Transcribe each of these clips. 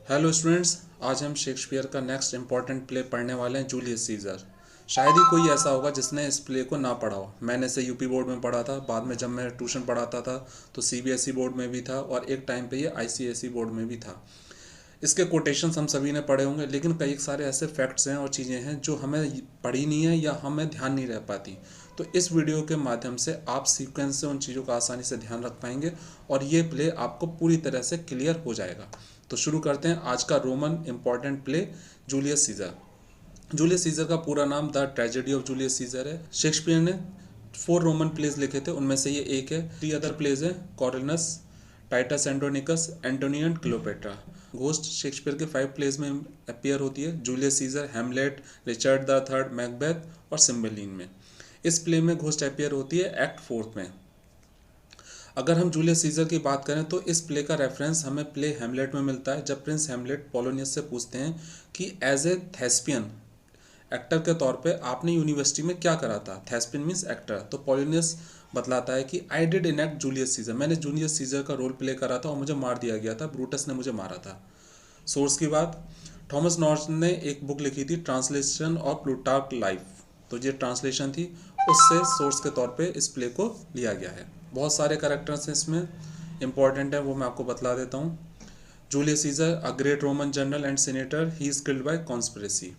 Hello students, आज हम Shakespeare का नेक्स्ट इम्पॉर्टेंट प्ले पढ़ने वाले हैं, जूलियस सीजर। शायद ही कोई ऐसा होगा जिसने इस प्ले को ना पढ़ा हो। मैंने इसे यूपी बोर्ड में पढ़ा था, बाद में जब मैं ट्यूशन पढ़ाता था तो सीबीएसई बोर्ड में भी था, और एक टाइम पे ये आईसीएसई बोर्ड में भी था। इसके कोटेशंस हम सभी ने पढ़े होंगे, लेकिन कई सारे ऐसे फैक्ट्स हैं और चीज़ें हैं जो हमें पढ़ी नहीं है या हमें ध्यान नहीं रह पाती। तो इस वीडियो के माध्यम से आप सीक्वेंस से उन चीज़ों का आसानी से ध्यान रख पाएंगे और ये प्ले आपको पूरी तरह से क्लियर हो जाएगा। तो शुरू करते हैं आज का Roman important play, Julius Caesar. Julius Caesar का पूरा नाम the tragedy of Julius Caesar है। शेक्सपियर ने 4 रोमन प्लेज लिखे थे, उनमें से ये एक है। 3 अदर प्लेज है, Coriolanus, Titus Andronicus, Antony and Cleopatra. Ghost Shakespeare के 5 प्लेज में अपीयर होती है, Julius Caesar, Hamlet, Richard the third, Macbeth और सिम्बेलिन में। इस प्ले में घोस्ट अपीयर होती है एक्ट 4 में। अगर हम जूलियस सीजर की बात करें तो इस प्ले का रेफरेंस हमें प्ले हैमलेट में मिलता है, जब प्रिंस हैमलेट पोलोनियस से पूछते हैं कि एज ए थेस्पियन एक्टर के तौर पे आपने यूनिवर्सिटी में क्या करा था। Thespian means actor. तो पोलोनियस बतलाता है कि I did enact Julius Caesar, मैंने जूलियस सीजर का रोल प्ले करा था और मुझे मार दिया गया था, ब्रूटस ने मुझे मारा था। सोर्स की बात, थॉमस नॉर्टन ने एक बुक लिखी थी, ट्रांसलेशन ऑफ प्लूटार्क लाइफ। तो ये ट्रांसलेशन थी, उससे सोर्स के तौर पे इस प्ले को लिया गया है। बहुत सारे कैरेक्टर्स हैं इसमें, इंपॉर्टेंट है वो मैं आपको बतला देता हूँ। Julius Caesar, a great Roman general and senator, he is killed by conspiracy.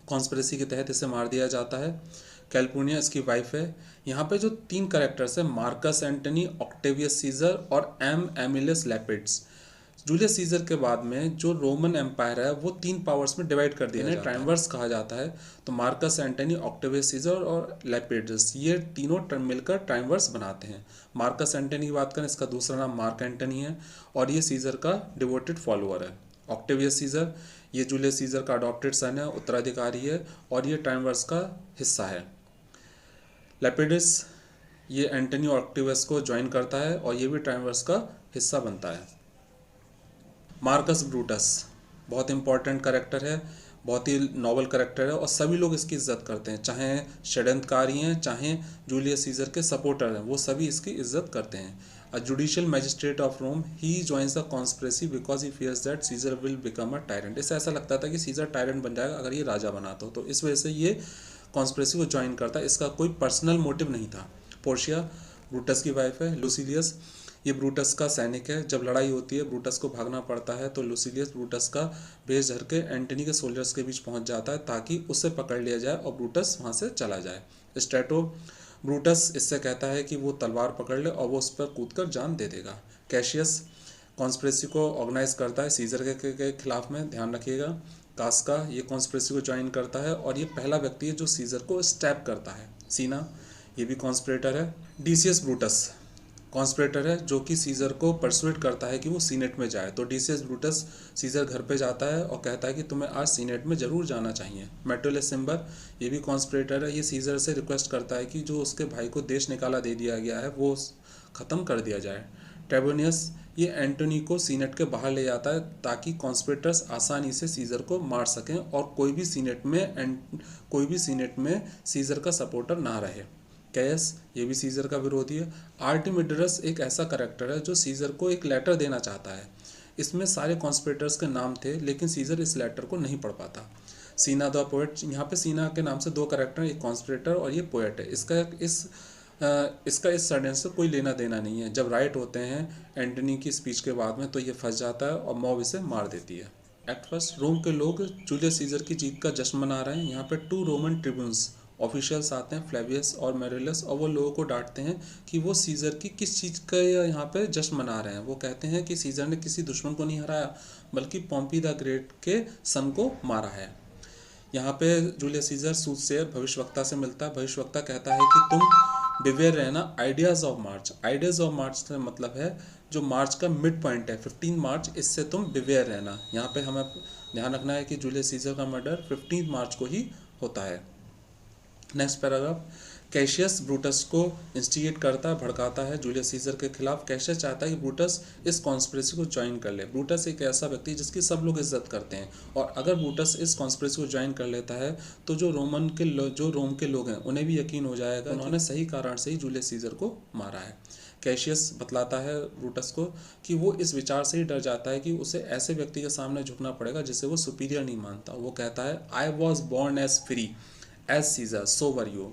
Conspiracy के तहत इसे मार दिया जाता है। कैल्पुनिया इसकी वाइफ है। यहाँ पे जो 3 कैरेक्टर्स हैं, मार्कस एंटनी, ऑक्टेवियस सीजर और एम एमिलियस लैपिड्स। जूलियस सीजर के बाद में जो रोमन एम्पायर है वो 3 पावर्स में डिवाइड कर दिया जाता है, ट्राइमवर्स कहा जाता है। तो मार्कस एंटनी, ऑक्टेवियस सीजर और लैपिड्स, ये तीनों मिलकर ट्राइमवर्स बनाते हैं। मार्कस एंटनी की बात करें, इसका दूसरा नाम मार्क एंटनी है और ये सीजर का डिवोटेड फॉलोअर है। ऑक्टेवियस सीजर, ये जूलियस सीजर का अडॉप्टेड सन है, उत्तराधिकारी है और ये ट्राइमवर्स का हिस्सा है। लैपिडस, ये एंटनी और ऑक्टेवियस को ज्वाइन करता है और ये भी ट्राइमवर्स का हिस्सा बनता है। मार्कस ब्रूटस बहुत इंपॉर्टेंट करेक्टर है, बहुत ही नॉवल करेक्टर है और सभी लोग इसकी इज्जत करते हैं, चाहे षड्यंत्रकारी हैं चाहे जूलियस सीजर के सपोर्टर हैं, वो सभी इसकी इज्जत करते हैं। A judicial magistrate of Rome, he joins the conspiracy because he fears that Caesar will become a tyrant. इससे ऐसा लगता था कि सीजर टायरेंट बन जाएगा अगर ये राजा बना तो इस वजह से ये कॉन्स्पिरेसी को ज्वाइन करता है। इसका कोई पर्सनल मोटिव नहीं था। पोर्शिया ब्रूटस की वाइफ है। लुसिलियस, ये ब्रूटस का सैनिक है। जब लड़ाई होती है, ब्रूटस को भागना पड़ता है, तो लुसिलियस ब्रूटस का भेष धर के एंटनी के सोल्जर्स के बीच पहुंच जाता है ताकि उसे पकड़ लिया जाए और ब्रूटस वहां से चला जाए। स्ट्रेटो, ब्रूटस इससे कहता है कि वो तलवार पकड़ ले और वो उस पर कूदकर जान दे देगा। कैशियस कॉन्स्पिरेसी को ऑर्गेनाइज करता है सीजर के खिलाफ में, ध्यान रखिएगा। कास्का, ये कॉन्स्पिरेसी को ज्वाइन करता है और ये पहला व्यक्ति है जो सीजर को स्टैप करता है। सीना, ये भी कॉन्स्पिरेटर है। डीसियस ब्रूटस कॉन्स्पिरेटर है जो कि सीजर को परसुएट करता है कि वो सीनेट में जाए। तो डीसियस ब्रूटस सीजर घर पे जाता है और कहता है कि तुम्हें आज सीनेट में जरूर जाना चाहिए। मेटोलस सिम्बर, ये भी कॉन्स्पिरेटर है। ये सीजर से रिक्वेस्ट करता है कि जो उसके भाई को देश निकाला दे दिया गया है वो ख़त्म कर दिया जाए। ट्रेबोनियस, ये एंटोनी को सीनेट के बाहर ले जाता है ताकि कॉन्स्पिरेटर्स आसानी से सीजर को मार सकें और कोई भी सीनेट में सीजर का सपोर्टर ना रहे। कैयस, ये भी सीजर का विरोधी है। आर्टिमिडरस एक ऐसा करेक्टर है जो सीजर को एक लेटर देना चाहता है। इसमें सारे कॉन्स्पिरेटर्स के नाम थे लेकिन सीजर इस लेटर को नहीं पढ़ पाता। सीना द पोएट, यहाँ पे सीना के नाम से 2 करेक्टर हैं, एक कॉन्स्पिरेटर और ये पोएट है। इसका इस सडन से कोई लेना देना नहीं है। जब राइट होते हैं एंटनी की स्पीच के बाद में तो ये फंस जाता है और मॉब इसे मार देती है। एक्ट फर्स्ट, रोम के लोग जूलियस सीजर की जीत का जश्न मना रहे हैं। यहाँ पे 2 रोमन ट्रिब्यून्स ऑफिशियल्स आते हैं, फ्लेवियस और मेरिलस, और वो लोगों को डांटते हैं कि वो सीजर की किस चीज़ का यहाँ पे जश्न मना रहे हैं। वो कहते हैं कि सीजर ने किसी दुश्मन को नहीं हराया बल्कि पॉम्पी द ग्रेट के सन को मारा है। यहाँ पे जूलियस सीजर सूटसेयर भविष्यवक्ता से मिलता है। भविष्यवक्ता कहता है कि तुम बिवेयर रहना ideas of March. Ideas of March का मतलब है जो मार्च का मिड पॉइंट है 15 मार्च, इससे तुम बिवेयर रहना। यहाँ पे हमें ध्यान रखना है कि जूलियस सीजर का मर्डर 15 मार्च को ही होता है। नेक्स्ट पैराग्राफ, कैशियस ब्रूटस को इंस्टिगेट करता है, भड़काता है जूलियस सीजर के खिलाफ। कैशियस चाहता है कि ब्रूटस इस कॉन्स्पिरेसी को ज्वाइन कर ले। ब्रूटस एक ऐसा व्यक्ति जिसकी सब लोग इज्जत करते हैं और अगर ब्रूटस इस कॉन्स्पिरेसी को ज्वाइन कर लेता है तो जो रोम के लोग हैं उन्हें भी यकीन हो जाएगा उन्होंने सही कारण से ही जूलियस सीजर को मारा है। कैशियस बतलाता है ब्रूटस को कि वो इस विचार से ही डर जाता है कि उसे ऐसे व्यक्ति के सामने झुकना पड़ेगा जिसे वो सुपीरियर नहीं मानता। वो कहता है, I was born as free as Caesar, so were you.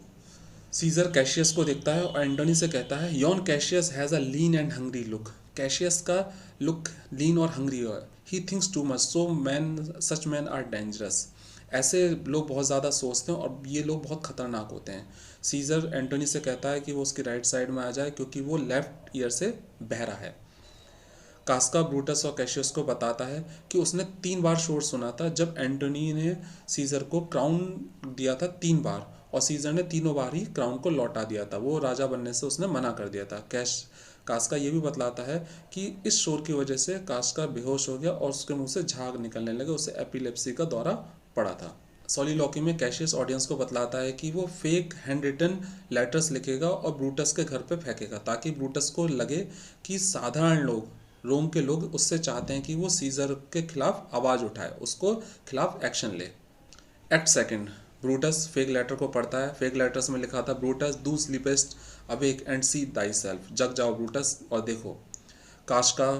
Caesar Cassius को देखता है और एंटोनी से कहता है, yon Cassius has a lean and hungry look. Cassius का लुक लीन और हंग्री है। He thinks too much, so man such man are dangerous. ऐसे लोग बहुत ज़्यादा सोचते हैं और ये लोग बहुत खतरनाक होते हैं। सीजर एंटोनी से कहता है कि वो उसकी राइट साइड में आ जाए क्योंकि वो लेफ्ट ईयर से बहरा है। कास्का ब्रूटस और कैशियस को बताता है कि उसने 3 बार शोर सुना था जब एंटोनी ने सीजर को क्राउन दिया था 3 बार, और सीजर ने तीनों बार ही क्राउन को लौटा दिया था। वो राजा बनने से उसने मना कर दिया था। कास्का ये भी बतलाता है कि इस शोर की वजह से कास्का बेहोश हो गया और उसके मुंह से झाग निकलने लगे, उसे एपिलेप्सी का दौरा पड़ा था। सॉलिलॉकी में कैशियस ऑडियंस को बतलाता है कि वो फेक हैंड रिटन लेटर्स लिखेगा और ब्रूटस के घर पे फेंकेगा ताकि ब्रूटस को लगे कि साधारण लोग, रोम के लोग उससे चाहते हैं कि वो सीजर के खिलाफ आवाज़ उठाए, उसको खिलाफ एक्शन ले। Act second, Brutus fake letter को पढ़ता है। फेक लेटर्स में लिखा था, Brutus thou sleepest awake and see thyself, जग जाओ ब्रूटस और देखो। कास्का,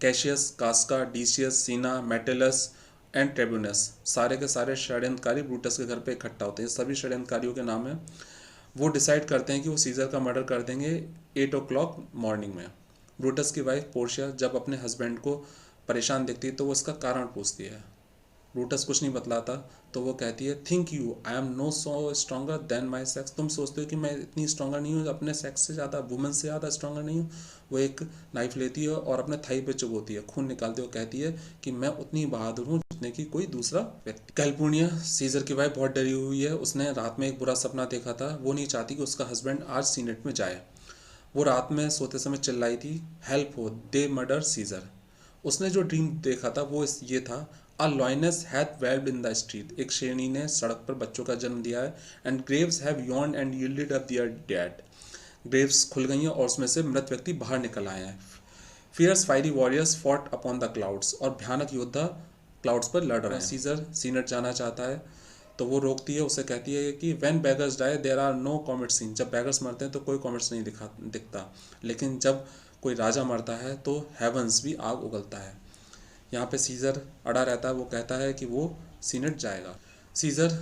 कैशियस, कास्का, डीसियस, सीना, मेटेलस एंड ट्रिब्यूनस, सारे के सारे षड्यंत्रकारी ब्रूटस के घर पे इकट्ठा होते हैं। सभी षड्यंत्रकारियों के नाम हैं। वो डिसाइड करते हैं कि वो सीजर का मर्डर कर देंगे 8 o'clock मॉर्निंग में। ब्रूटस की वाइफ पोर्शिया जब अपने हस्बैंड को परेशान देखती है तो वो इसका कारण पूछती है। ब्रूटस कुछ नहीं बतलाता तो वो कहती है, think you I am no so stronger than my sex, तुम सोचते हो कि मैं इतनी स्ट्रॉन्गर नहीं हूँ, अपने सेक्स से ज़्यादा, वुमेन से ज़्यादा स्ट्रॉन्गर नहीं हूँ। वो एक नाइफ लेती है और अपने थाई पे चुभोती है, खून निकालती है और कहती है कि मैं उतनी बहादुर हूँ जितने की कोई दूसरा व्यक्ति। कैलिफोर्निया, सीजर की वाइफ बहुत डरी हुई है। उसने रात में एक बुरा सपना देखा था। वो नहीं चाहती कि उसका हस्बैंड आज सीनेट में जाए। वो रात में सोते समय चिल्लाई थी, हेल्प हो, दे मर्डर सीजर। उसने जो ड्रीम देखा था वो ये था, a lioness hath whelped in the street, एक शेरनी ने सड़क पर बच्चों का जन्म दिया है, एंड ग्रेव्स हैव यॉर्न and yielded up their dead, graves खुल गई हैं और उसमें से मृत व्यक्ति बाहर निकल आए हैं। Fierce fiery warriors fought upon the clouds, और भयानक योद्धा क्लाउड्स पर लड़ रहे हैं। सीजर सीनेट जाना चाहता है तो वो रोकती है, उसे कहती है कि when beggars die there are no comet seen, जब बैगर्स मरते हैं तो कोई कॉमेट्स नहीं दिखता, लेकिन जब कोई राजा मरता है तो हेवंस भी आग उगलता है। यहाँ पे सीजर अड़ा रहता है। वो कहता है कि वो सीनेट जाएगा। सीजर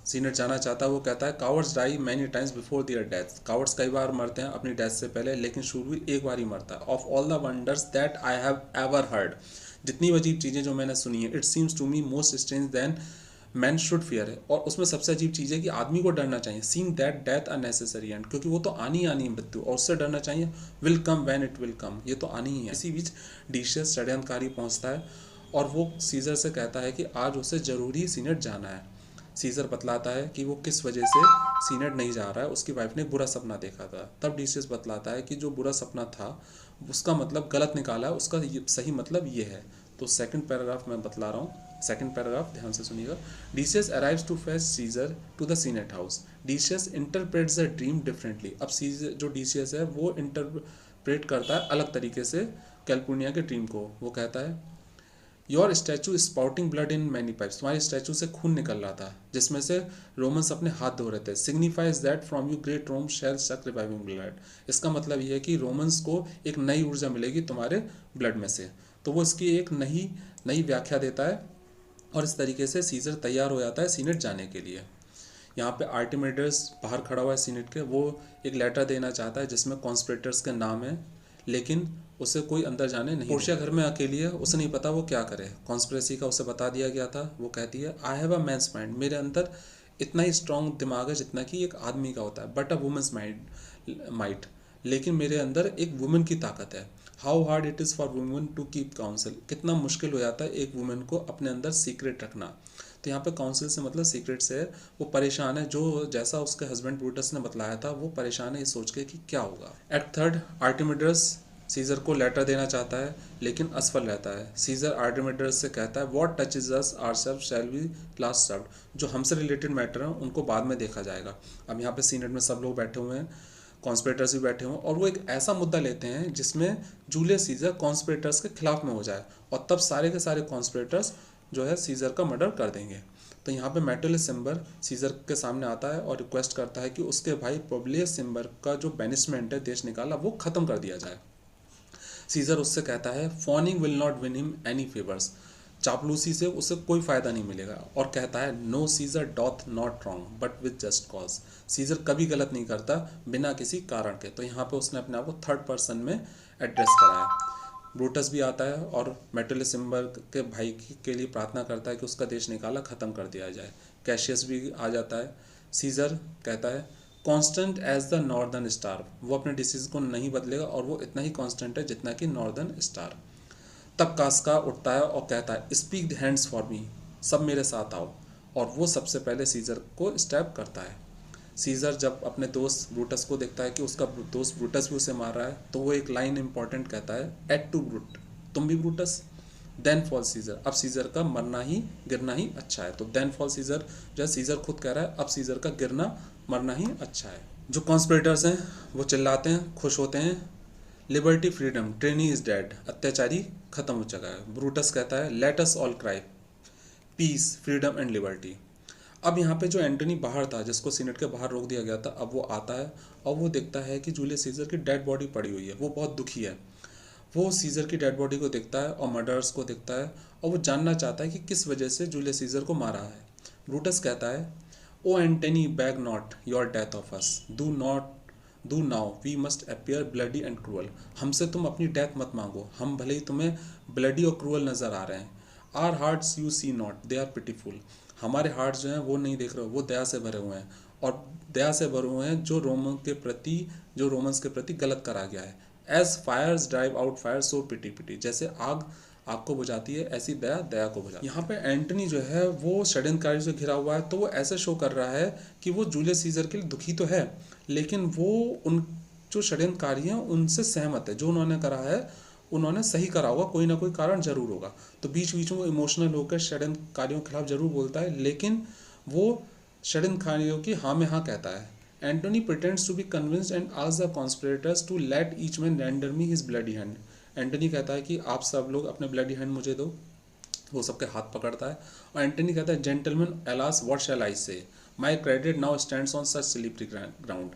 सीनेट जाना चाहता है। वो कहता है, cowards die many times before their death, cowards कई बार मरते हैं अपनी डेथ से पहले, लेकिन शूरवीर एक बार ही मरता है। Of all the wonders that I have ever heard, जितनी अजीब चीज़ें जो मैंने सुनी है, it seems to me most strange then man should fear है, और उसमें सबसे अजीब चीज़ है कि आदमी को डरना चाहिए। Seeing that death a necessary and, क्योंकि वो तो आनी आनी है मृत्यु, और उससे डरना चाहिए। Will come when it will come, ये तो आनी ही है। इसी बीच डीशियस षड्यंत्रकारी पहुंचता है और वो सीजर से कहता है कि आज उसे ज़रूरी सीनेट जाना है। सीजर बतलाता है कि वो किस वजह से सीनेट नहीं जा रहा है। उसकी वाइफ ने बुरा सपना देखा था। तब डीशियस बतलाता है कि जो बुरा सपना था उसका मतलब गलत निकाला है, उसका सही मतलब ये है। तो सेकंड पैराग्राफ मैं बतला रहा हूँ। सेकंड पैराग्राफ ध्यान से सुनिएगा। Decius arrives to fetch Caesar to the Senate House, Decius interprets the dream differently. अब सीजर जो डीशियस है वो इंटरप्रेट करता है अलग तरीके से कैलिफोर्निया के ड्रीम को। वो कहता है, your statue spouting blood in many pipes, तुम्हारी स्टैचू से खून निकल रहा था जिसमें से रोमन्स अपने हाथ धो रहे थे। Signifies that from you great Rome shall suck reviving blood, इसका मतलब ये है कि रोमन्स को एक नई ऊर्जा मिलेगी तुम्हारे ब्लड में से। तो वो इसकी एक नई व्याख्या देता है और इस तरीके से सीजर तैयार हो जाता है सीनेट जाने के लिए। यहाँ पे आर्टिमिडस बाहर खड़ा हुआ है सीनेट के। वो एक लेटर देना चाहता है जिसमें कॉन्स्पिरेटर्स के नाम है, लेकिन उसे कोई अंदर जाने नहीं। पोर्शिया घर में अकेली है, उसे नहीं पता वो क्या करे। कॉन्स्पिरेसी का उसे बता दिया गया था। वो कहती है, I have a man's mind, मेरे अंदर इतना ही स्ट्रॉन्ग दिमाग है जितना कि एक आदमी का होता है, बट अ वुमेंस माइट, लेकिन मेरे अंदर एक वुमेन की ताकत है। How hard it is for women to keep counsel, कितना मुश्किल हो जाता है एक वुमेन को अपने अंदर सीक्रेट रखना। तो यहाँ पे काउंसिल से मतलब सीक्रेट से है। वो परेशान है, जो जैसा उसके हस्बैंड ब्रूटस ने बतलाया था, वो परेशान है ये सोच के कि क्या होगा। एक्ट थर्ड, आर्टिमिडस सीजर को लेटर देना चाहता है लेकिन असफल रहता है। सीजर आर्टिमिडस से कहता है, what touches us ourselves shall be last served, जो हमसे रिलेटेड मैटर हैं उनको बाद में देखा जाएगा। अब यहाँ पे सीनेट में सब लोग बैठे हुए हैं, कॉन्स्पिरेटर्स भी बैठे हुए, और वो एक ऐसा मुद्दा लेते हैं जिसमें जूलियस सीजर कॉन्स्पिरेटर्स के खिलाफ में हो जाए, और तब सारे के सारे कॉन्स्पिरेटर्स जो है सीजर का मर्डर कर देंगे। तो यहाँ पे मेटुलियस सिम्बर सीजर के सामने आता है और रिक्वेस्ट करता है कि उसके भाई पब्लियस सिम्बर का जो बेनिशमेंट है, देश निकाला, वो ख़त्म कर दिया जाए। सीजर उससे कहता है fawning will not win him any favours, चापलूसी से उसे कोई फ़ायदा नहीं मिलेगा, और कहता है know Caesar doth not wrong but with just cause, Caesar कभी गलत नहीं करता बिना किसी कारण के। तो यहाँ पे उसने अपने आप को थर्ड पर्सन में एड्रेस करा है। ब्रूटस भी आता है और मेटुलियस सिम्बर के भाई के लिए प्रार्थना करता है कि उसका देश निकाला ख़त्म कर दिया जाए। कैशियस भी आ जाता है। सीजर कहता है constant as the northern star, वो अपने डिसीज को नहीं बदलेगा और वो इतना ही कांस्टेंट है जितना कि नॉर्दर्न स्टार। तब कास्का उठता है और कहता है speak the hands for me, सब मेरे साथ आओ, और वो सबसे पहले सीजर को स्टैब करता है। सीजर जब अपने दोस्त ब्रूटस को देखता है कि उसका दोस्त ब्रूटस भी उसे मार रहा है, तो वो एक लाइन इंपॉर्टेंट कहता है एट टू ब्रूट, तुम भी ब्रूटस, देन फॉल सीजर, अब सीजर का मरना ही गिरना ही अच्छा है। तो देन फॉल सीजर, जब सीजर खुद कह रहा है अब सीजर का गिरना मरना ही अच्छा है। जो कॉन्स्पिरेटर्स हैं वो चिल्लाते हैं, खुश होते हैं, liberty freedom, tyranny is dead, अत्याचारी खत्म हो चुका है। ब्रूटस कहता है let us all cry peace freedom and liberty. अब यहाँ पे जो एंटनी बाहर था, जिसको सीनेट के बाहर रोक दिया गया था, अब वो आता है और वो देखता है कि जूलियस सीजर की डेड बॉडी पड़ी हुई है। वो बहुत दुखी है। वो सीजर की डेड बॉडी को देखता है और मर्डर्स को देखता है और वो जानना चाहता है कि किस वजह से जूलियस सीजर को मारा है। ब्रूटस कहता है O Antony beg not your death of us, though now we must appear bloody and cruel, हमसे तुम अपनी डेथ मत मांगो, हम भले ही तुम्हें ब्लडी और क्रूअल नज़र आ रहे हैं। Our hearts you see not they are pitiful, हमारे हार्ट्स जो हैं वो नहीं देख रहे हो, वो दया से भरे हुए हैं, और दया से भरे हुए हैं जो रोमन्स के प्रति गलत करा गया है। As fires drive out fire so pity pity, जैसे आग को बुझाती है ऐसी दया को बुझाती है। यहाँ पे एंटनी जो है वो षड्यंत्रकारी से घिरा हुआ है, तो वो ऐसे शो कर रहा है कि वो जूलियस सीजर के लिए दुखी तो है, लेकिन वो उन जो षड्यंत्रकारी हैं उनसे सहमत है। जो उन्होंने करा है उन्होंने सही करा होगा, कोई ना कोई कारण जरूर होगा। तो बीच बीच में वो इमोशनल होकर षड्यंत्रकारियों के खिलाफ जरूर बोलता है, लेकिन वो षड्यंत्रकारियों की हाँ में हाँ कहता है। Antony pretends to be convinced and asks the conspirators to let each man render me his bloody hand, Antony कहता है कि आप सब लोग अपने ब्लडी हैंड मुझे दो। वो सबके हाथ पकड़ता है और एंटनी कहता है जेंटलमैन एलास व्हाट शैल आई से, my credit now stands on such slippery ground,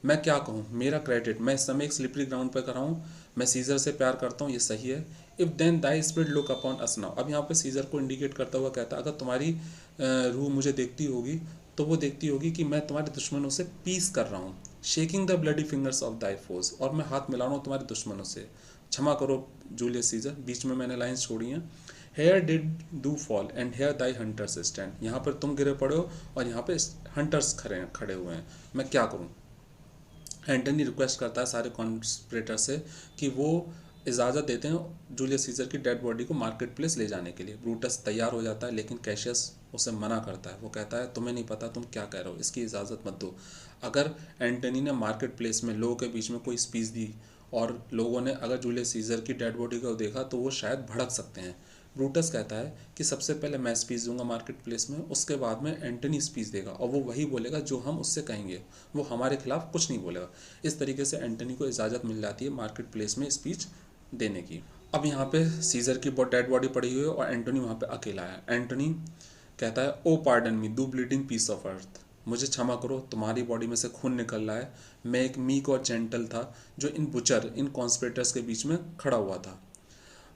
मैं क्या कहूँ, मेरा क्रेडिट, मैं इस समय एक स्लिपरी ग्राउंड पर कर रहा हूँ, मैं सीजर से प्यार करता हूँ, ये सही है। If then thy spirit look upon us now, अब यहाँ पे सीजर को इंडिकेट करता हुआ कहता है अगर तुम्हारी रूह मुझे देखती होगी तो वो देखती होगी कि मैं तुम्हारे दुश्मनों से पीस कर रहा हूँ, shaking the bloody fingers of thy force, और मैं हाथ मिला रहा हूँ तुम्हारे दुश्मनों से, क्षमा करो जूलियस सीजर। बीच में मैंने लाइन्स छोड़ी हैं, here did do fall and here thy hunters stand, यहाँ पर तुम गिरे पड़े हो और यहाँ पे हंटर्स खड़े हुए हैं, मैं क्या करूँ। एंटनी रिक्वेस्ट करता है सारे कॉन्स्पिरेटर से कि वो इजाज़त देते हैं जूलियस सीजर की डेड बॉडी को मार्केट प्लेस ले जाने के लिए। ब्रूटस तैयार हो जाता है, लेकिन कैशियस उसे मना करता है। वो कहता है तुम्हें नहीं पता तुम क्या कह रहे हो, इसकी इजाज़त मत दो। अगर एंटनी ने मार्केट प्लेस में लोगों के बीच में कोई स्पीच दी और लोगों ने अगर जूलियस सीजर की डेड बॉडी को देखा तो वो शायद भड़क सकते हैं। ब्रूटस कहता है कि सबसे पहले मैं स्पीच दूंगा मार्केट प्लेस में, उसके बाद में एंटनी स्पीच देगा और वो वही बोलेगा जो हम उससे कहेंगे, वो हमारे खिलाफ कुछ नहीं बोलेगा। इस तरीके से एंटनी को इजाज़त मिल जाती है मार्केट प्लेस में स्पीच देने की। अब यहाँ पे सीजर की डेड बॉडी पड़ी हुई है और एंटनी वहाँ पे अकेला है। एंटनी कहता है ओ पार्डन मी दू ब्लीडिंग पीस ऑफ अर्थ, मुझे क्षमा करो, तुम्हारी बॉडी में से खून निकल रहा है, मैं एक मीक और जेंटल था जो इन कॉन्स्पिरेटर्स के बीच में खड़ा हुआ था।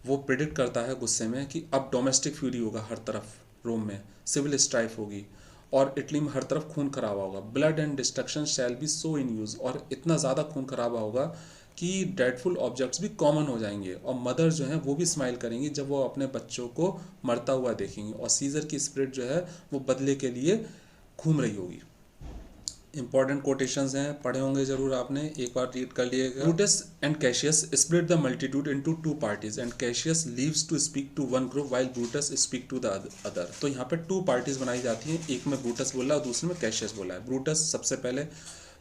वो प्रिडिक्ट करता है गुस्से में कि अब डोमेस्टिक फ्यूरी होगा, हर तरफ रोम में सिविल स्ट्राइफ होगी और इटली में हर तरफ खून खराबा होगा, blood and destruction shall be so in use, और इतना ज़्यादा खून खराबा होगा कि डेडफुल ऑब्जेक्ट्स भी कॉमन हो जाएंगे और मदर जो हैं वो भी स्माइल करेंगी जब वो अपने बच्चों को मरता हुआ देखेंगी, और सीजर की स्पिरिट जो है वो बदले के लिए घूम रही होगी। इंपॉर्टेंट कोटेशंस हैं, पढ़े होंगे जरूर आपने, एक बार रीड कर लिएगा। Brutus and Cassius split the multitude into two parties and Cassius leaves to speak to one group while Brutus speak to the other. तो यहाँ पे टू पार्टीज बनाई जाती हैं, एक में ब्रूटस बोला और दूसरे में कैशियस बोला है। ब्रूटस सबसे पहले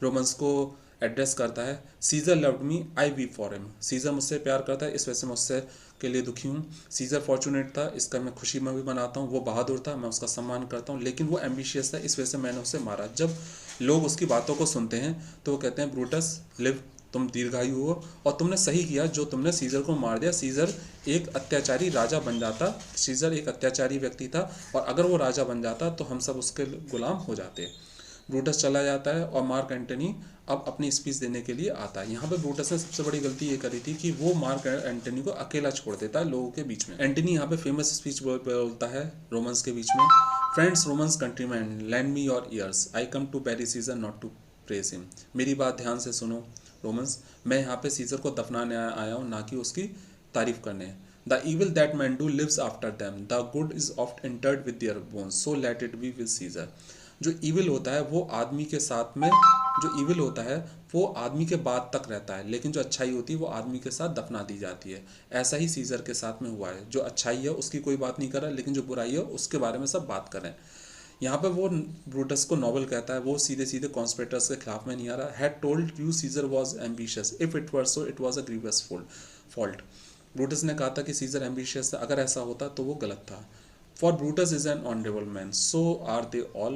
रोमन्स को एड्रेस करता है, Caesar loved me I weep for him, Caesar मुझसे प्यार करता है इस वजह से मैं उससे के लिए दुखी हूँ। सीजर फॉर्चुनेट था, इसका मैं खुशी में भी मनाता हूँ, वो बहादुर था, मैं उसका सम्मान करता हूँ, लेकिन वो एम्बिशियस था इस वजह से मैंने उसे मारा। जब लोग उसकी बातों को सुनते हैं तो वो कहते हैं ब्रूटस लिव, तुम दीर्घायु हो और तुमने सही किया जो तुमने सीजर को मार दिया। सीजर एक अत्याचारी राजा बन जाता, सीजर एक अत्याचारी व्यक्ति था और अगर वो राजा बन जाता तो हम सब उसके गुलाम हो जाते। ब्रूटस चला जाता है और मार्क एंटनी अब अपनी स्पीच देने के लिए आता है। यहाँ पे ब्रूटस ने सबसे बड़ी गलती ये करी थी कि वो मार्क एंटनी को अकेला छोड़ देता है लोगों के बीच में। एंटनी यहाँ पे फेमस स्पीच बोलता है रोमन्स के बीच में, friends Romans countryman lend me your ears, I come to bury Caesar not to praise him. मेरी बात ध्यान से सुनो रोमन्स, मैं यहाँ पे सीजर को दफनाने आया हूँ, ना कि उसकी तारीफ करने। The evil that men do lives after them, the good is oft interred with their bones, so let it be with Caesar। जो ईविल होता है वो आदमी के साथ में, जो ईविल होता है वो आदमी के बाद तक रहता है, लेकिन जो अच्छाई होती है वो आदमी के साथ दफना दी जाती है। ऐसा ही सीजर के साथ में हुआ है, जो अच्छाई है उसकी कोई बात नहीं कर रहा, लेकिन जो बुराई है उसके बारे में सब बात कर रहे हैं। यहाँ पे वो ब्रूटस को नोबल कहता है, वो सीधे सीधे कॉन्स्पिरेटर्स के खिलाफ में नहीं आ रहा। Had told you Caesar was ambitious, if it were so it was a grievous fault. Brutus ने कहा था कि सीजर एम्बिशियस था, अगर ऐसा होता तो वो गलत था। For Brutus is an honourable man, so are they all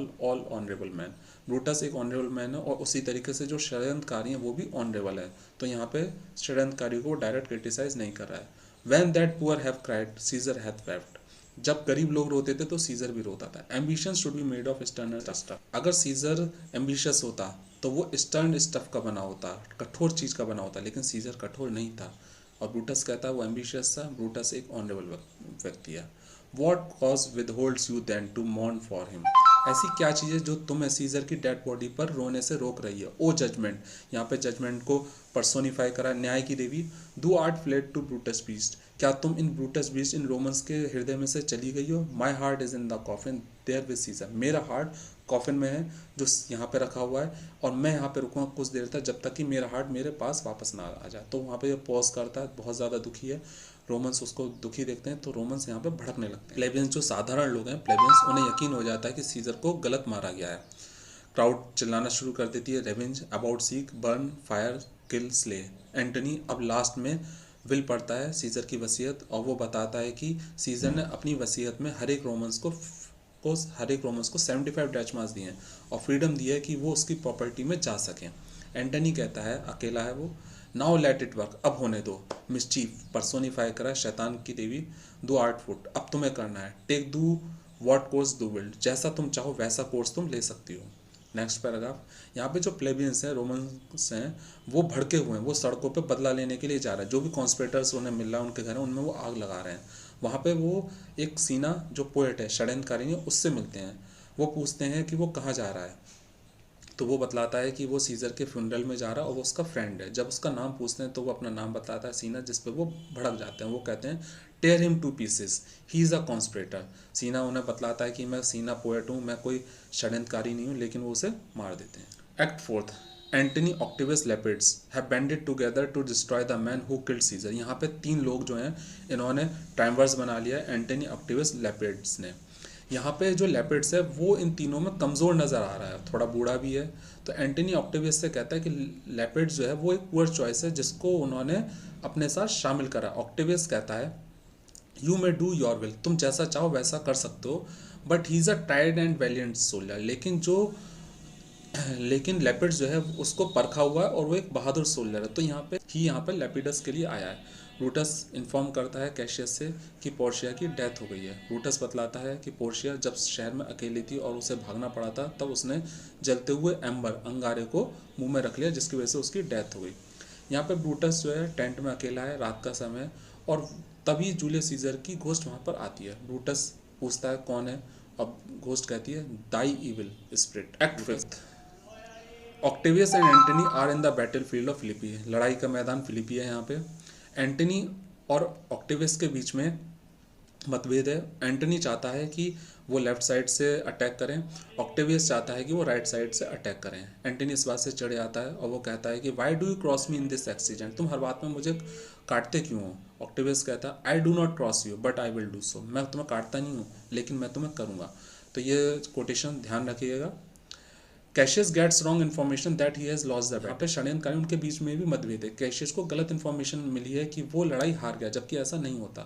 honourable man. Brutus एक ऑनरेबल मैन है और उसी तरीके से जो षड्यंत्रकारी हैं वो भी ऑनरेबल है। तो यहाँ पे षड्यंत्रकारी को डायरेक्ट क्रिटिसाइज नहीं कर रहा है। When that poor have cried Caesar hath wept, जब गरीब लोग रोते थे तो सीजर भी रोता था। Ambition should be made of stern stuff, अगर सीजर एम्बिशियस होता तो वो स्टर्न स्टफ का बना होता, कठोर चीज़ का बना होता, लेकिन सीजर कठोर नहीं था। और ब्रूटस कहता है वो एम्बिशियस था, ब्रूटस एक ऑनरेबल व्यक्ति है। What cause withholds you then to mourn for him, ऐसी क्या चीज़ है जो तुम्हें सीजर की डेड बॉडी पर रोने से रोक रही है। ओ जजमेंट, यहाँ पे जजमेंट को पर्सोनिफाई करा, न्याय की देवी। Thou art fled to brutish beast, क्या तुम इन ब्रूटस बीस्ट इन रोमन्स के हृदय में से चली गई हो। My heart is in the coffin there with Caesar, मेरा हार्ट कॉफिन में है जो यहाँ पे रखा हुआ है और मैं यहाँ पे रुकूँगा कुछ देर तक जब तक कि मेरा हार्ट मेरे पास वापस ना आ जाए। तो वहाँ पे पॉज करता है, बहुत ज़्यादा दुखी है। रोमन्स उसको दुखी देखते हैं तो रोमन्स यहाँ पे भड़कने लगते हैं। प्लेबियंस जो साधारण लोग हैं, प्लेबियंस, उन्हें यकीन हो जाता है कि सीजर को गलत मारा गया है। क्राउड चिल्लाना शुरू कर देती है, revenge, about, seek, burn, fire, kill, slay. Antony अब लास्ट में विल पढ़ता है सीजर की वसीयत और वो बताता है कि सीजर ने अपनी वसीयत में हर एक रोमन्स को 75 डचमार्क्स दिए हैं और फ्रीडम दी है कि वो उसकी प्रॉपर्टी में जा सकें। एंटनी कहता है, अकेला है वो, नाउ लेट इट वर्क, अब होने दो। मिसचीफ पर्सोनिफाई करा शैतान की देवी, दो आर्ट फुट, अब तुम्हें करना है। टेक दू व्हाट कोर्स दू विल्ड, जैसा तुम चाहो वैसा कोर्स तुम ले सकती हो। नेक्स्ट पैराग्राफ, यहाँ पे जो प्लेबियंस हैं, रोमन्स हैं, वो भड़के हुए हैं, वो सड़कों पे बदला लेने के लिए जा रहे हैं। जो भी कॉन्स्पिरेटर्स उन्हें मिल रहा है उनके घर है, उनमें वो आग लगा रहे हैं। वहाँ पे वो एक सीना जो पोएट है, षड्यंत्रकारी है, उससे मिलते हैं। वो पूछते हैं कि वो कहाँ जा रहा है, तो वो बतलाता है कि वो सीजर के फ्यूनरल में जा रहा है और वो उसका फ्रेंड है। जब उसका नाम पूछते हैं तो वो अपना नाम बताता है, सीना, जिस पे वो भड़क जाते हैं। वो कहते हैं tear him to pieces, he is a conspirator. सीना उन्हें बतलाता है कि मैं सीना पोएट हूँ, मैं कोई षड्यंत्रकारी नहीं हूँ, लेकिन वो उसे मार देते हैं। Act fourth, Antony Octavius Lepidus have banded together to destroy the man who killed Caesar. यहाँ पे 3 लोग जो हैं इन्होंने ट्राइमवर्स बना लिया है एंटनी ऑक्टेवियस लेपिड्स ने। यहाँ पे जो लेपिड्स है वो इन तीनों में कमज़ोर नज़र आ रहा है, थोड़ा बूढ़ा भी है। तो एंटनी ऑक्टेवियस से कहता है कि लेपिड्स जो है वो एक पुअर चॉइस है जिसको उन्होंने अपने साथ शामिल करा। ऑक्टेवियस कहता है you may do your will, तुम जैसा चाहो वैसा कर सकते हो, but he is a tried and valiant soldier. लेकिन लेपिड्स जो है उसको परखा हुआ है और वो एक बहादुर सोल्जर है। तो यहाँ पे लेपिडस के लिए आया है। ब्रूटस इन्फॉर्म करता है कैशियस से कि पोर्शिया की डेथ हो गई है। ब्रूटस बतलाता है कि पोर्शिया जब शहर में अकेली थी और उसे भागना पड़ा था तब उसने जलते हुए एम्बर, अंगारे को मुंह में रख लिया, जिसकी वजह से उसकी डेथ हो गई। यहाँ पे ब्रूटस जो है टेंट में अकेला है, रात का समय, और तभी जूलियस सीजर की घोस्ट वहाँ पर आती है। ब्रूटस पूछता है कौन है, अब घोस्ट कहती है thy evil spirit. Act fifth, Octavius and Antony are in the battle field of Philippi, लड़ाई का मैदान फिलिपी है। यहाँ पे एंटनी और ऑक्टेवियस के बीच में मतभेद है। एंटनी चाहता है कि वो लेफ्ट साइड से अटैक करें, ऑक्टेवियस चाहता है कि वो राइट साइड से अटैक करें। एंटनी इस बात से चिढ़ आता है और वो कहता है कि why do you cross me in this accident, तुम हर बात में मुझे काटते क्यों हो। ऑक्टेवियस कहता है I do not cross you but I will do so, मैं तुम्हें काटता नहीं हूँ लेकिन मैं तुम्हें करूँगा। तो ये कोटेशन ध्यान रखिएगा। Cassius gets wrong information that he has lost the battle. यहाँ पे षड्यंत्रकारी उनके बीच में भी मतभेद है। कैशियस को गलत इन्फॉर्मेशन मिली है कि वो लड़ाई हार गया, जबकि ऐसा नहीं होता।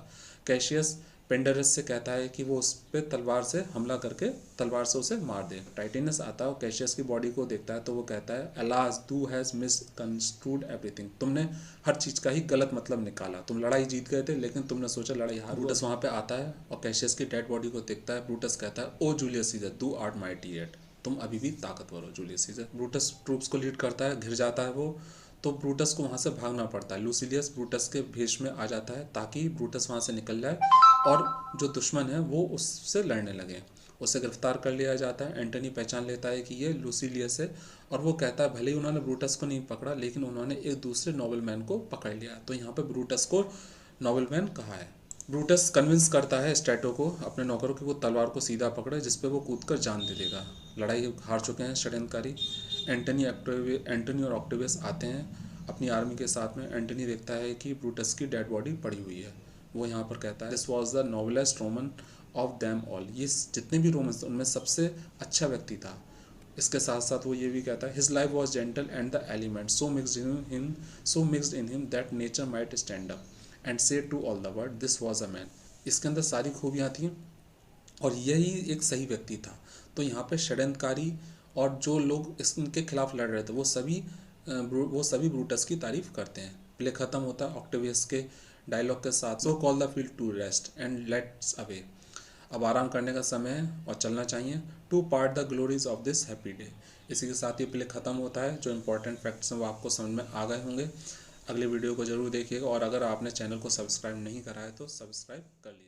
कैशियस पेंडरस से कहता है कि वो उस पर तलवार से हमला करके तलवार से उसे मार दे। टाइटेनस आता है और कैशियस की बॉडी को देखता है तो वो कहता है अलास तू हैज़ मिसकंस्ट्रूड एवरीथिंग, तुमने हर चीज़ का ही गलत मतलब निकाला, तुम लड़ाई जीत गए थे लेकिन तुमने सोचा लड़ाई हार। ब्रूटस वहाँ पे आता है और कैशियस की डेड बॉडी को देखता है। ब्रूटस कहता है ओ जूलियस सीजर तू आर्ट माइटी येट, तुम अभी भी ताकतवर हो जूलियस सीजर। ब्रूटस ट्रूप्स को लीड करता है, घिर जाता है वो, तो ब्रूटस को वहाँ से भागना पड़ता है। लूसिलियस ब्रूटस के भेष में आ जाता है ताकि ब्रूटस वहाँ से निकल जाए और जो दुश्मन है वो उससे लड़ने लगे। उसे गिरफ्तार कर लिया जाता है। एंटनी पहचान लेता है कि ये लूसिलियस है और वो कहता है भले ही उन्होंने ब्रूटस को नहीं पकड़ा लेकिन उन्होंने एक दूसरे नोबलमैन को पकड़ लिया। तो यहाँ पे ब्रूटस को नोबलमैन कहा है। ब्रूटस कन्विंस करता है स्टैटो को, अपने नौकरों की, वो तलवार को सीधा पकड़े जिस पे वो कूदकर जान दे देगा। लड़ाई हार चुके हैं षड्यंत्रकारी। एंटनी और ऑक्टेवियस आते हैं अपनी आर्मी के साथ में। एंटनी देखता है कि ब्रूटस की डेड बॉडी पड़ी हुई है। वो यहाँ पर कहता है this was the noblest Roman of them all, ये जितने भी रोमन्स उनमें सबसे अच्छा व्यक्ति था। इसके साथ साथ वो ये भी कहता है his life was gentle and the element so mixed in him that nature might stand up and say to all the world this was a man. इसके अंदर सारी खूबियाँ थी और यही एक सही व्यक्ति था। तो यहाँ पे षड्यंत्रकारी और जो लोग इनके खिलाफ लड़ रहे थे वो सभी ब्रूटस की तारीफ करते हैं। प्ले खत्म होता है ऑक्टेवियस के डायलॉग के साथ, so call the field to rest and let's away, अब आराम करने का समय है और चलना चाहिए, to part the glories of this happy day. इसी के साथ ये प्ले खत्म होता है। जो इंपॉर्टेंट फैक्ट्स हैं वो आपको समझ में आ गए होंगे। अगले वीडियो को जरूर देखिएगा और अगर आपने चैनल को सब्सक्राइब नहीं करा है तो सब्सक्राइब कर लीजिए।